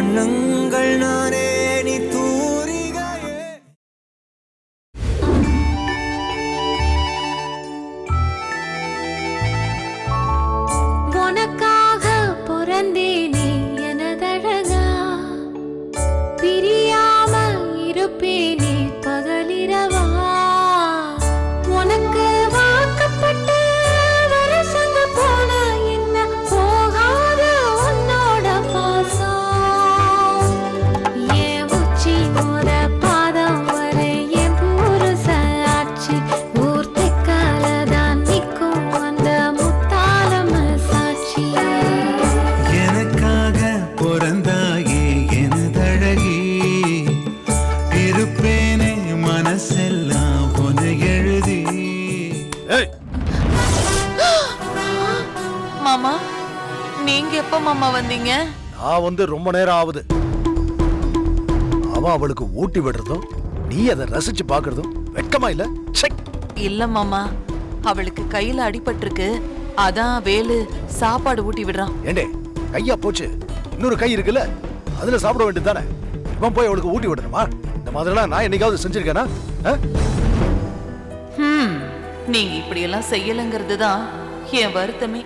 வண்ணங்கள் நானே நீ தூரிகையே. உனக்காக பிறந்தேனே எனதழகா, பிரியாம இருப்பேனே பகலிரவா. உனக்கு வாக்கப்பட்டு வருஷங்க போன என்ன போகாத உன்னோட பாசம். என் உச்சி மோத பாதம் வரை என் புருஷ ஆட்சி ஊர் தெக்காலதான் நிற்கும் அந்த முத்தாளம சாட்சி. எனக்காக பிறந்தாயே எனதழகி, இருப்பேனே மனசெல்லாம் பொது எழுதி. மாமா, நீங்க எப்ப மாமா வந்தீங்க? நான் வந்து ரொம்ப நேரம் ஆகுது. அவன் அவளுக்கு ஊட்டி விடுறதும் நீ அதை ரசிச்சு பாக்குறதும் வெட்கமா இல்ல? இல்ல மாமா, அவளுக்கு கையில அடிபட்டிருக்கு, அதான் வேலு சாப்பாடு ஊட்டி விடுறான். ஏண்டே கையா போச்சு, இன்னொரு கை இருக்குல்ல, அதுல சாப்பிட வேண்டியது தானே. இவன் போய் அவளுக்கு ஊட்டி விடணுமா? இந்த மாதிரிலாம் நான் என்னைக்காவது செஞ்சிருக்கேனா? நீங்க இப்படி எல்லாம் செய்யலங்கிறது தான் என் வருத்தமே.